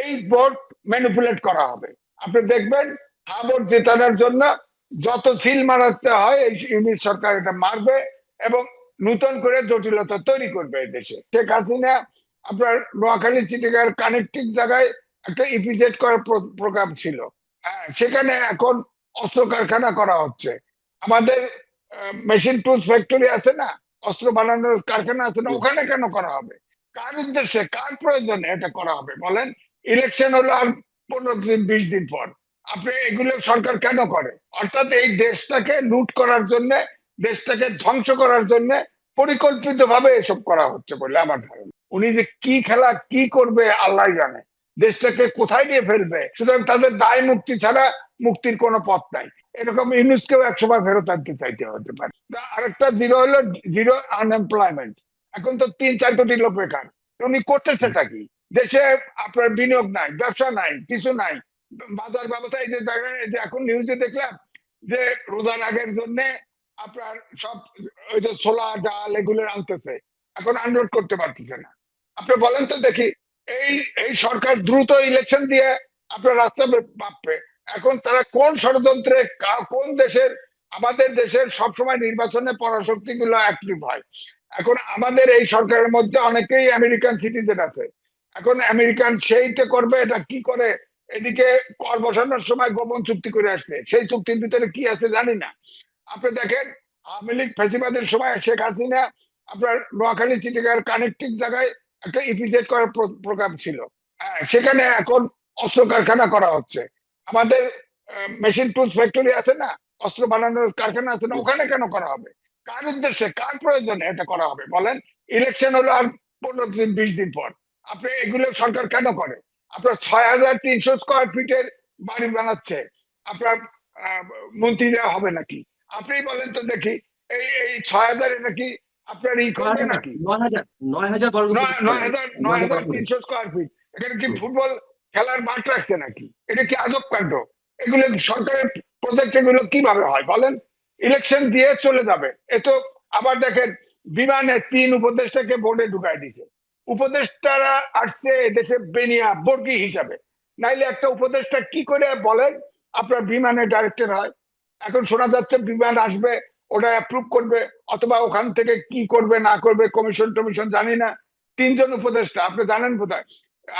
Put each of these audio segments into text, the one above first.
এই vote manipulate করা হবে। আপনি দেখবেন ভোট জেতানোর জন্য যত সিল মারাতে হয় এই ইউনিট সরকার এটা মারবে এবং নতুন করে জটিলতা তৈরি করবে এই দেশে। শেখ হাসিনা আপনার নোয়াখালী চিটিগার কানেক্টিং জায়গায় একটা ইপিজেড করার প্রোগ্রাম ছিল। হ্যাঁ, সেখানে এখন অস্ত্র কারখানা করা হচ্ছে। আমাদের মেশিন টুলস ফ্যাক্টরি আছে না, অস্ত্র বানানোর কারখানা আছে না, ওখানে কেন করা হবে? কার উদ্দেশ্যে, কার প্রয়োজনে এটা করা হবে বলেন? ইলেকশন হলো আর 15 দিন 20 দিন পর। আপনি এগুলো সরকার কেন করে? অর্থাৎ এই দেশটাকে লুট করার জন্য, দেশটাকে ধ্বংস করার জন্য পরিকল্পিত ভাবে এসব করা হচ্ছে বলে আমার ধারণা। উনি যে কি খেলা কি করবে আল্লাহ জানে, দেশটাকে কোথায় নিয়ে ফেলবে। সুতরাং তাদের দায় মুক্তি ছাড়া মুক্তির কোনো পথ নাই। এরকম ইউনুসকেও একসময় ফেরত আনতে চাইতে হতে পারে। আরেকটা জিরো হলো জিরো আনএমপ্লয়মেন্ট। এখন তো 3-4 কোটি লোক বেকার। উনি করতেছেটা কি? দেশে আপনার বিনিয়োগ নাই, ব্যবসা নাই, কিছু নাই, বাজার ব্যবস্থা। এই যে এখন নিউজে দেখলাম যে রোজার আগের জন্য আপনার সব ওই যে ছোলা ডাল এগুলো আনতেছে, এখন আনলোড করতে পারতেছে না। আপনি বলেন তো দেখি, এই এই সরকার দ্রুত ইলেকশন দিয়ে আপনার রাস্তা মাপবে। এখন তারা কোন ষড়যন্ত্রে, কোন দেশের, আমাদের দেশের সবসময় নির্বাচনে পরাশক্তি গুলো অ্যাক্টিভ হয়। এখন আমাদের এই সরকারের মধ্যে অনেকেই আমেরিকান সিটিজেন আছে। এখন আমেরিকান সেইটা করবে, এটা কি করে, এদিকে কর বসানোর সময় গোপন চুক্তি করে আসছে, সেই চুক্তির ভিতরে কি আছে জানি না। আপনি দেখেন আওয়ামী লীগ ফ্যাসিবাদের সময় শেখ হাসিনা আপনার নোয়াখালী চিটিগার কানেক্টিং জায়গায় একটা ইপিজেড করার প্রোগ্রাম ছিল। হ্যাঁ, সেখানে এখন অস্ত্র কারখানা করা হচ্ছে। আমাদের মেশিন টুলস ফ্যাক্টরি আছে না, অস্ত্র বানানোর কারখানা আছে না, ওখানে কেন করা হবে? কার উদ্দেশ্যে, কার প্রয়োজনে এটা করা হবে বলেন? ইলেকশন হলো আর 15 দিন 20 দিন পর। আপনি এগুলো সরকার কেন করে? আপনার 6300 স্কয়ার ফিটের বাড়ি বানাচ্ছে আপনার মন্ত্রীরা হবে নাকি? আপনি বলেন তো দেখি, এই 6000 নাকি আপনার ই করবে নাকি? 9,000 বর্গ ফুট, 9300 স্কয়ার ফিট। এখানে কি ফুটবল খেলার মাঠ রাখছে নাকি? এটা কি আজব কাণ্ড? এগুলো সরকারের প্রজেক্ট, এগুলো কিভাবে হয় বলেন? ইলেকশন দিয়ে চলে যাবে এ তো। আবার দেখেন বিমানে 3 উপদেষ্টাকে বোর্ডে ঢুকাই দিছে। উপদেষ্টারা আসছে এদেশে বেনিয়া বর্গী হিসাবে, নাইলে একটা উপদেষ্টা কি করে বলেন আপনার বিমানে ডাইরেক্টর হয়? এখন শোনা যাচ্ছে বিমান আসবে, ওটা অ্যাপ্রুভ করবে, অথবা ওখান থেকে কি করবে না করবে, কমিশন টমিশন জানি না। 3 জন উপদেষ্টা, আপনি জানেন বোধহয়।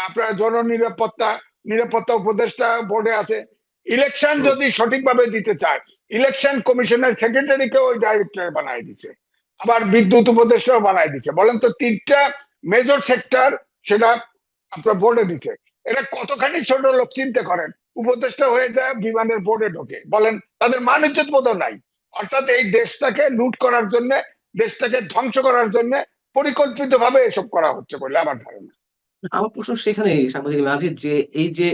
আপনার জননিরাপত্তা, নিরাপত্তা উপদেষ্টা বোর্ডে আছে। ইলেকশন যদি সঠিকভাবে দিতে চায়, ইলেকশন কমিশনের সেক্রেটারিকে ওই ডাইরেক্টর বানাই দিছে। আবার বিদ্যুৎ উপদেষ্টাও বানাই দিছে। বলেন তো 3টা মেজর সেক্টর সেটা আপনার বোর্ডে দিছে। এটা কতখানি ছোট লোক চিন্তা করেন। উপদেষ্টা হয়ে যায় বিমানের বোর্ডে ঢোকে, বলেন তাদের মান ইজ্জত বোধ নাই। অর্থাৎ এই দেশটাকে লুট করার জন্য, দেশটাকে ধ্বংস করার জন্য পরিকল্পিত ভাবে এসব করা হচ্ছে বলে আমার ধারণা। আমার প্রশ্ন সেখানে সাংবাদিক মাঝে যে এই যে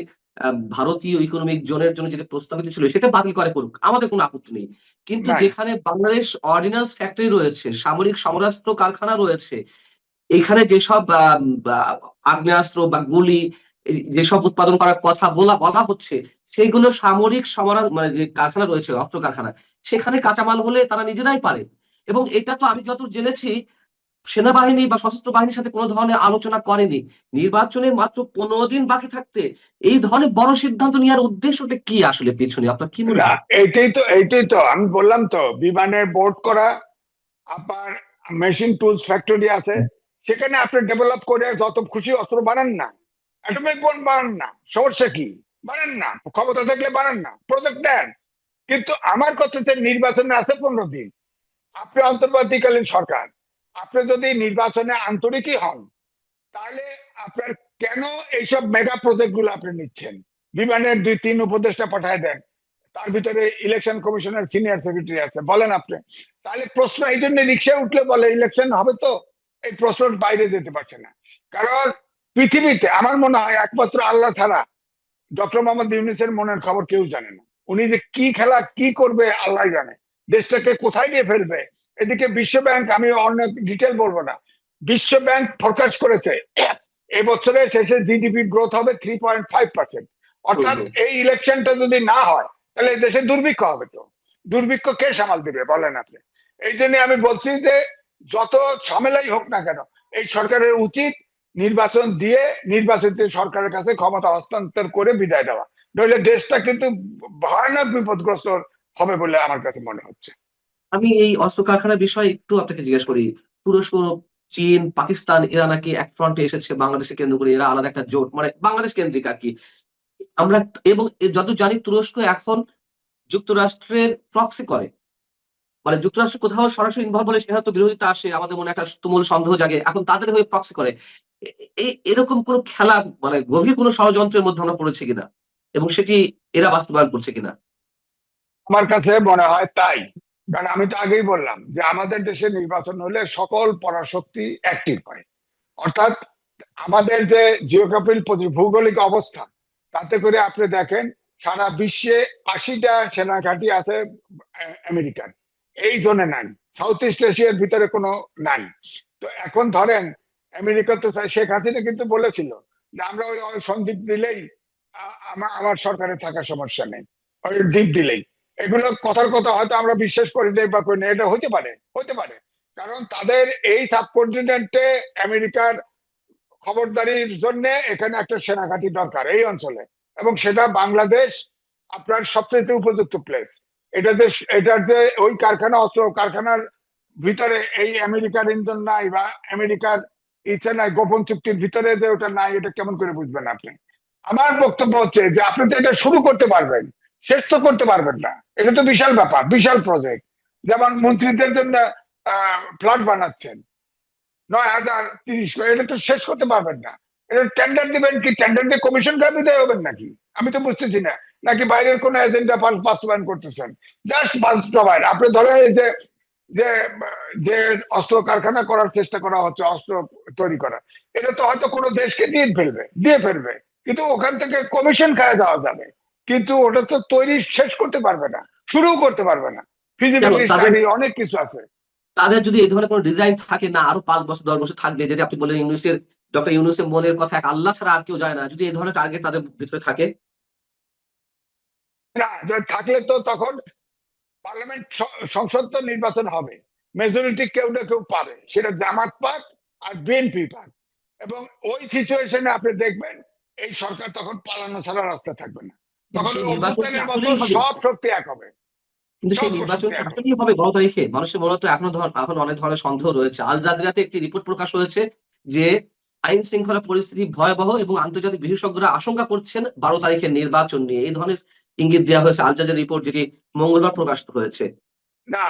ভারতীয় ইকোনমিক জোনের জন্য যেটা প্রস্তাবিত ছিল সেটা বাতিল করে করুক, আমাদের কোনো আপত্তি নেই। কিন্তু নাই, যেখানে বাংলাদেশ অর্ডিন্যান্স ফ্যাক্টরি রয়েছে, সামরিক সমরাস্ত্র কারখানা রয়েছে, এখানে যেসব আগ্নেয়াস্ত্র বা গুলি যেসব উৎপাদন করার কথা বলা হচ্ছে, সেইগুলো সামরিক মানে যে কারখানা রয়েছে, অস্ত্র কারখানা, সেখানে কাঁচামাল হলে তারা নিজেরাই পারে। এবং এটা তো আমি যতদূর জেনেছি সেনাবাহিনী বা সশস্ত্র বাহিনীর সাথে কোনো ধরনের আলোচনা করেনি। নির্বাচনে মাত্র 15 দিন বাকি থাকতে এই ধরনের বড় সিদ্ধান্ত নেওয়ার উদ্দেশ্যটা কি আসলে পেছনে আপনার কি মনে হয়? এইটাই তো আমি বললাম তো, বিমানের বোর্ড করা, আপনার মেশিন টুলস ফ্যাক্টরি আছে, সেখানে আপনি ডেভেলপ করে যত খুশি অস্ত্র বানান না, অ্যাটমিক বোম বানান না, সমস্যা কি? বানান না, ক্ষমতা থাকলে বানান না, প্রজেক্ট নেন। কিন্তু আমার কথা হচ্ছে নির্বাচনে আছে 15 দিন। আপনি অন্তর্বর্তীকালীন সরকার, আপনি যদি নির্বাচনে আন্তরিকই হন, তাহলে আপনার কেন এইসব মেগা প্রজেক্ট গুলো আপনি নিচ্ছেন? বিমানের 2-3 উপদেষ্টা পাঠায় দেন, তার ভিতরে ইলেকশন কমিশনের সিনিয়র সেক্রেটারি আছে, বলেন আপনি। তাহলে প্রশ্ন এই জন্য রিক্সায় উঠলে বলে ইলেকশন হবে তো, এই প্রশ্নের বাইরে যেতে পারছে না। কারণ পৃথিবীতে আমার মনে হয় একমাত্র আল্লাহ ছাড়া ডক্টর মোহাম্মদ ইউনূসের মনের খবর কেউ জানে না। উনি যে কি খেলা কি করবে আল্লাহ জানে, দেশটাকে কোথায় নিয়ে ফেলবে। এদিকে বিশ্ব ব্যাংক, আমি অনেক ডিটেল বলবো না, বিশ্ব ব্যাংক ফোরকাস্ট করেছে এবছরের শেষে জিডিপি গ্রোথ হবে 3.5%। অর্থাৎ এই ইলেকশনটা যদি না হয় তাহলে দেশে দুর্ভিক্ষ হবে। তো দুর্ভিক্ষ কে সামাল দিবে বলেন আপনি? এই জন্য আমি বলছি যে যত ঝামেলাই হোক না কেন, এই সরকারের উচিত নির্বাচন দিয়ে নির্বাচিত সরকারের কাছে ক্ষমতা হস্তান্তর করে বিদায় দেওয়া, নইলে দেশটা কিন্তু ভয়ানক বিপদগ্রস্ত হবে বলে আমার কাছে মনে হচ্ছে। আমি এই অস্ত্র কারখানার বিষয়ে একটু আপনাকে জিজ্ঞেস করি। তুরস্ক, চীন, পাকিস্তান এরা নাকি এক ফ্রন্টে এসেছে বাংলাদেশকে কেন্দ্র করে, এরা আলাদা একটা জোট, মানে বাংলাদেশ কেন্দ্রিক আর কি। আমরা এবং যত জানি তুরস্ক এখন যুক্তরাষ্ট্রের প্রক্সি করে, মানে যুক্তরাষ্ট্র কোথাও সরাসরি ইনভলভ হলে সেখানে তো বিরোধিতা আসে, আমাদের মনে একটা তুমুল সন্দেহ জাগে, এখন তাদের হয়ে প্রক্সি করে। এরকম কোন খেলা, মানে গভীর কোন ষড়যন্ত্রের মধ্যে আমরা পড়েছি কিনা, এবং সেটি এরা বাস্তবায়ন করছে কিনা? আমার কাছে মনে হয় তাই। কারণ আমি তো আগেই বললাম যে আমাদের দেশে নির্বাচন হলে সকল পরাশক্তি অ্যাক্টিভ হয়। অর্থাৎ আমাদের যে জিওগ্রাফিক ভৌগোলিক অবস্থান, তাতে করে আপনি দেখেন সারা বিশ্বে 80টা সেনাঘাঁটি আছে আমেরিকান, এই জোনে নাই, সাউথ ইস্ট এশিয়ার ভিতরে কোনো নাই। তো এখন ধরেন আমেরিকা তো শেখ হাসিনা কিন্তু বলেছিল যে আমরা ওই সন্দ্বীপ দিলেই আমার সরকারে থাকার সমস্যা নেই, ওই দ্বীপ দিলেই। এগুলো কথার কথা হয়তো আমরা বিশ্বাস করি নাই বা করি না, এটা হতে পারে, হতে পারে। কারণ তাদের এই সাবকন্টিনেন্টে আমেরিকার খবরদারির জন্য এখানে একটা সেনাঘাঁটি দরকার এই অঞ্চলে, এবং সেটা বাংলাদেশ আপনার সবচেয়ে উপযুক্ত প্লেস। এটার যে ওই কারখানা, অস্ত্র কারখানার ভিতরে এই আমেরিকার ইন্ধন নাই বা আমেরিকার ইচ্ছা নাই, গোপন চুক্তির ভিতরে যে ওটা নাই, এটা কেমন করে বুঝবেন আপনি? আমার বক্তব্য হচ্ছে যে আপনি তো এটা শুরু করতে পারবেন, শেষ তো করতে পারবেন না। এটা তো বিশাল ব্যাপার, বিশাল প্রজেক্ট। যেমন মন্ত্রীদের জন্য ফ্ল্যাট বানাচ্ছেন 9,030 করে, এটা তো শেষ করতে পারবেন না। এটা টেন্ডার দিবেন কি? টেন্ডার দিয়ে কমিশন কার বিদায় হবেন নাকি? আমি তো বুঝতেছি না। নাকি বাইরের কোন এজেন্ডা বাস্তবায়ন করতেছেন? জাস্ট বাস্তবায়ন। আপনি ধরেন এই যে যে যে অস্ত্র কারখানা করার চেষ্টা করা হচ্ছে, অস্ত্র তৈরি করা, এটা তো হয়তো কোনো দেশকে দিয়ে ফেলবে, কিন্তু ওখান থেকে কমিশন খায় যাওয়া যাবে, কিন্তু ওটা তো তৈরি শেষ করতে পারবে না, শুরুও করতে পারবে না। কেন ফিজিবিলিটি তাদের স্টাডি অনেক কিছু আছে। তাদের যদি এই ধরনের কোনো ডিজাইন থাকে, না আরো 5 বছর 10 বছর থাকবে, যেটা আপনি বললেন ইউনুসের, ডক্টর ইউনুসের মনের কথা এক আল্লাহ ছাড়া আর কেউ যায় না, যদি এই ধরনের টার্গেট তাদের ভিতরে থাকে? না, থাকলে তো তখন পার্লামেন্ট, সংসদ তো নির্বাচন হবে, মেজরিটি কেউ না কেউ পাবে, সেটা জামাত পাক আর বিএনপি পাক। এবং ওই সিচুয়েশনে আপনি দেখবেন এই সরকার তখন পালানো ছাড়া রাস্তা থাকবে না, কিন্তু তখন সেই নির্বাচন কি অভ্যুত্থানের মতো আসলেই হবে? সব শক্তি এক হবে, কিন্তু সেই সব নির্বাচন শক্তি কি এক হবে। আসলেই হবে 12 তারিখে? মানুষের মনে তো এখন অনেক ধরনের সন্দেহ রয়েছে। আল জাজিরাতে একটি রিপোর্ট প্রকাশ হয়েছে যে আইন শৃঙ্খলা পরিস্থিতি ভয়াবহ এবং আন্তর্জাতিক বিশেষজ্ঞরা আশঙ্কা করছেন 12 তারিখের নির্বাচন নিয়ে। এই ধরনের ইঙ্গিত দেওয়া হয়েছে আল জাজিরা রিপোর্ট, যেটি মঙ্গলবার প্রকাশিত হয়েছে। না,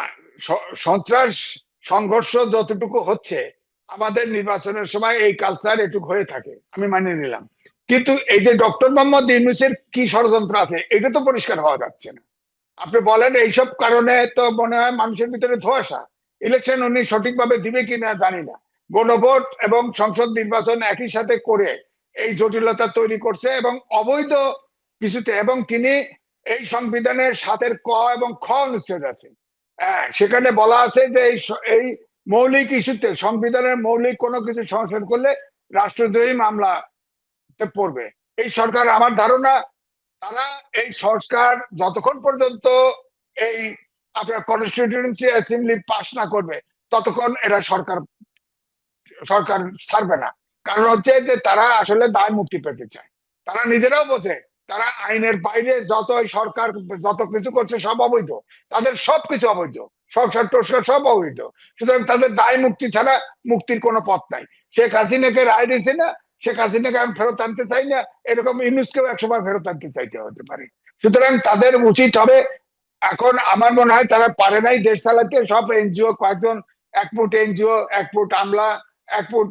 সন্ত্রাস সংঘর্ষ যতটুকু হচ্ছে, আমাদের নির্বাচনের সময় এই কালচার এটুকু হয়ে থাকে, আমি মানিয়ে নিলাম। কিন্তু এই যে ডক্টর মোহাম্মদ ইউনূসের কি ষড়যন্ত্র আছে, এটা তো পরিষ্কার হওয়া যাচ্ছে না। আপনি বলেন এইসব কারণে তো মনে হয় মানুষের ভিতরে ধোঁয়াশা। ইলেকশন উনি সঠিকভাবে দিবে কিনা জানি না। গণভোট এবং সংসদ নির্বাচন একই সাথে করে এই জটিলতা তৈরি করছে, এবং অবৈধ কিছুতে, এবং তিনি এই সংবিধানের 7-এর ক এবং খ অনুচ্ছেদ আছে, হ্যাঁ, সেখানে বলা আছে যে এই মৌলিক ইস্যুতে, সংবিধানের মৌলিক কোনো কিছু সংশোধন করলে রাষ্ট্রদ্রোহী মামলা পড়বে। এই সরকার, আমার ধারণা, তারা এই সরকার যতক্ষণ পর্যন্ত এই আপনার কনস্টিটিউয়েন্সি অ্যাসেম্বলি পাস না করবে, ততক্ষণ এরা সরকার সরকার ছাড়বে না। কারণ হচ্ছে যে তারা আসলে দায় মুক্তি পেতে চায়। তারা নিজেরাও বোঝে তারা আইনের বাইরে যত সরকার যত কিছু করছে সব অবৈধ, তাদের সবকিছু অবৈধ, সংসার টস্কার সব অবৈধ। সুতরাং তাদের দায় মুক্তি ছাড়া মুক্তির কোনো পথ নাই। শেখ হাসিনাকে রায় দিয়েছে না, শেখ হাসিনাকে আমি ফেরত আনতে চাই না, এরকম ইউনূসকেও একসময় ফেরত আনতে চাইতে হতে পারে। সুতরাং তাদের উচিত হবে, এখন আমার মনে হয় তারা পারে নাই দেশ চালাতে, সব এনজিও, কয়েকজন একফুট এনজিও, একফুট আমলা, একফুট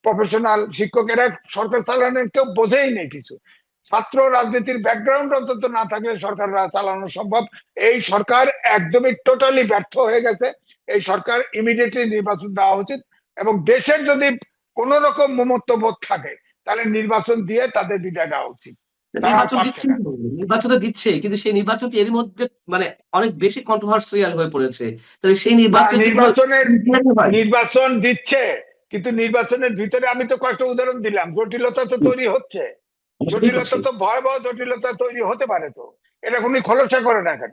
প্রফেশনাল শিক্ষকেরা সরকার চালানোর কেউ বোঝেই নেই কিছু। ছাত্র রাজনীতির ব্যাকগ্রাউন্ড অন্তত না থাকলে সরকার চালানো সম্ভব। এই সরকার একদমই টোটালি ব্যর্থ হয়ে গেছে। এই সরকার ইমিডিয়েটলি নির্বাচন দেওয়া উচিত, এবং দেশের যদি কোন রকম মমত্ববোধ থাকে তাহলে নির্বাচন দিয়ে তাদের বিদায় দেওয়া উচিত। তারা নির্বাচন পারছে দিচ্ছে, না। নির্বাচন তো দিচ্ছে, কিন্তু সেই নির্বাচনটি এর মধ্যে মানে অনেক বেশি কন্ট্রোভার্সিয়াল হয়ে পড়েছে। তাহলে সেই নির্বাচন নির্বাচন দিচ্ছে, কিন্তু নির্বাচনের ভিতরে আমি তো কয়েকটা উদাহরণ দিলাম, জটিলতা তো তৈরি হচ্ছে, জটিলতা তো ভয়াবহ জটিলতা তৈরি হতে পারে। তো এটা উনি খোলসা করে না কেন?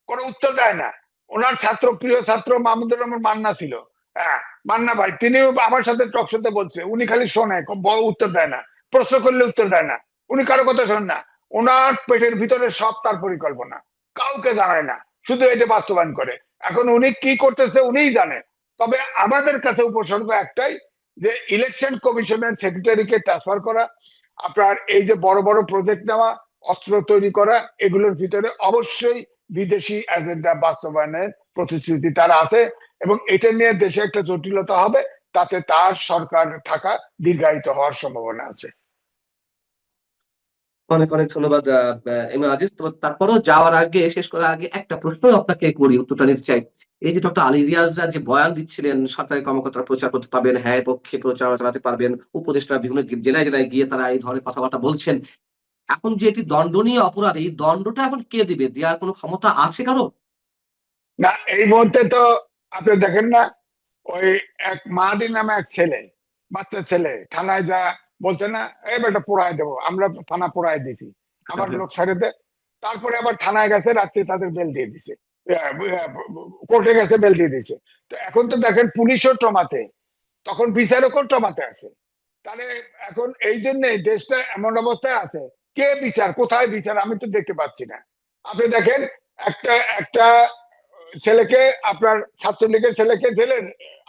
কোনো উত্তর দেয় না। ওনার প্রিয় ছাত্র মাহমুদুর রহমান মান্না ছিল, হ্যাঁ, মান্না ভাই, তিনিও আমার সাথে টক শোতে বলছে, উনি খালি শোনে, উত্তর দেয় না, প্রশ্ন করলে উত্তর দেয় না, উনি কারো কথা শোনেন না। ওনার পেটের ভিতরে সব তার পরিকল্পনা, কাউকে জানায় না, শুধু এটা বাস্তবায়ন করে। এখন উনি কি করতেছে উনিই জানে। তবে আমাদের কাছে উপসর্গ একটাই, যে ইলেকশন কমিশনের সেক্রেটারিকে ট্রান্সফার করা, আপনার এই যে বড় বড় প্রজেক্ট নেওয়া, অস্ত্র তৈরি করা, এগুলোর ভিতরে অবশ্যই বিদেশি এজেন্ডা বাস্তবায়নের প্রতিশ্রুতি তার আছে, এবং এটা নিয়ে দেশে একটা জটিলতা হবে, তাতে তার সরকার থাকা দীর্ঘায়িত হওয়ার সম্ভাবনা আছে। অনেক অনেক ধন্যবাদ এম এ আজিজ। তো তারপরেও যাওয়ার আগে, শেষ করার আগে একটা প্রশ্ন আপনাকে করি, উত্তরটা নিতে চাই। এই যে ডক্টর আলী রিয়াজরা যে বয়ান দিচ্ছিলেন, সরকারি কর্মকর্তারা প্রচার করতে পারবেন, হ্যাঁ পক্ষে প্রচারণা চালাতে পারবেন, উপদেষ্টা বিভিন্ন জেলায় জেলায় গিয়ে তারা এই ধরনের কথাবার্তা বলছেন, এখন যে এটি দণ্ডনীয় অপরাধ, এই দণ্ডটা এখন কে দিবে? দেওয়ার কোনো ক্ষমতা আছে কারো? না, এই মুহূর্তে তো আপনি দেখেন না, ওই এক মাহাদি নামে এক ছেলে, বাচ্চা ছেলে, থানায় যা বলছে না, এই বেটা পোড়ায় দেবো, আমরা থানা পোড়ায় দিছি, আমার লোক ছেড়ে দে। তারপরে আবার থানায় গেছে, রাত্রে তাদের বেল দিয়ে দিছে, কোর্টে গেছে, বেল দিয়ে দিছে। তো এখন তো দেখেন পুলিশও ট্রমাতে, তখন বিচারকও ট্রমাতে আছে। তাহলে এখন এই জন্য দেশটা এমন অবস্থায় আছে, কে বিচার, কোথায় বিচার, আমি তো দেখতে পাচ্ছি না। আপনি দেখেন, একটা একটা ছেলেকে, আপনার ছাত্রলীগের ছেলেকে জেলে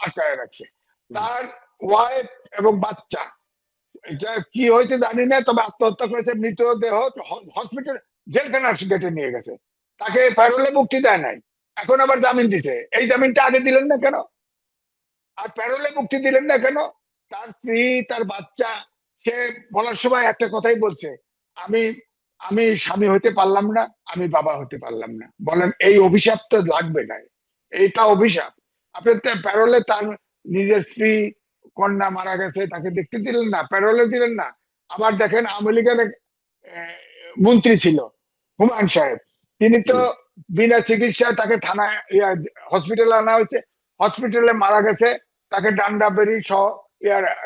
আটকায় রাখছে, তার ওয়াইফ এবং বাচ্চা, এটা কি হয়েছে জানি না, তবে আত্মহত্যা করেছে, মৃতদেহ হসপিটাল জেলখানার গেটে নিয়ে গেছে, তাকে প্যারোলে মুক্তি দেয় নাই, এখন আবার জামিন দিছে। এই জামিনটা আগে দিলেন না কেন? আর প্যারোলে মুক্তি দিলেন না কেন? তার স্ত্রী, তার বাচ্চা, সে বলার সময় একটা কথাই বলছে, আমি আমি স্বামী হতে পারলাম না, আমি বাবা হতে পারলাম না। বলেন, এই অভিশাপ তো লাগবে না, এইটা অভিশাপ। আপনি প্যারোলে তার নিজের স্ত্রী, কন্যা মারা গেছে, তাকে দেখতে দিলেন না, প্যারোলে দিলেন না। আবার দেখেন, আওয়ামী লীগের মন্ত্রী ছিল হুমায়ুন সাহেব, তিনি তো বিনা চিকিৎসায় তাকে থানায় হসপিটালে আনা হয়েছে, হসপিটালে মারা গেছে, তাকে ডান্ডা বেরি সহ,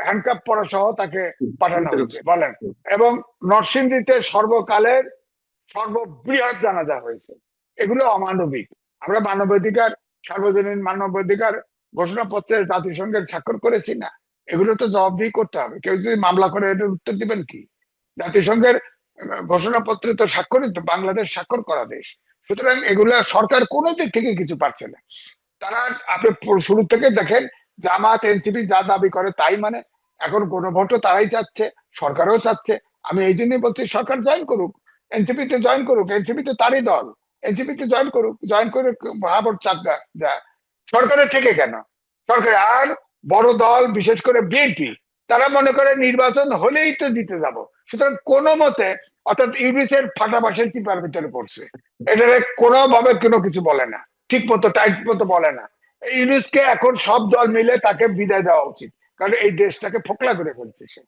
হ্যান্ডকাপ পরা সহ তাকে পাঠানো হয়েছে, বলেন। এবং নরসিংদীতে সর্বকালের সর্ববৃহৎ জানাজা হয়েছে। এগুলো অমানবিক। আমরা মানবাধিকার, সার্বজনীন মানবাধিকার ঘোষণাপত্রের জাতিসংঘের স্বাক্ষর করেছি না, এগুলো তো জবাবদিহি করতে হবে। কেউ যদি মামলা করে, এটার উত্তর দিবেন কি? জাতিসংঘের ঘোষণাপত্রে তো স্বাক্ষরিত, বাংলাদেশ স্বাক্ষর করা দেশ। সুতরাং এগুলা সরকার কোনো দিক থেকে কিছু পারছে না। তারা, আপনি শুরু থেকে দেখেন, জামাত এনসিপি যা দাবি করে তাই মানে। এখন গণভোটও তারাই চাচ্ছে, সরকারও চাচ্ছে। আমি এই জন্যই বলছি, সরকার জয়েন করুক, এনসিপি তে জয়েন করুক, এনসিপি তো তারই দল, এনসিপি তে জয়েন করুক, জয়েন করে ভাবর চাকা যায়। সরকারের থেকে কেন? সরকার আর বড় দল, বিশেষ করে বিএনপি, তারা মনে করে নির্বাচন হলেই তো জিতে যাব। সুতরাং কোনো মতে, অর্থাৎ ইউনিসের ফাটা বাঁশের চিপার ভিতরে পড়ছে, এটা কোনোভাবে কোনো কিছু বলে না, ঠিক মতো টাইট মতো বলে না। এই ইউনুসকে এখন সব দল মিলে তাকে বিদায় দেওয়া উচিত, কারণ এই দেশটাকে ফোকলা করে ফেলছে সে।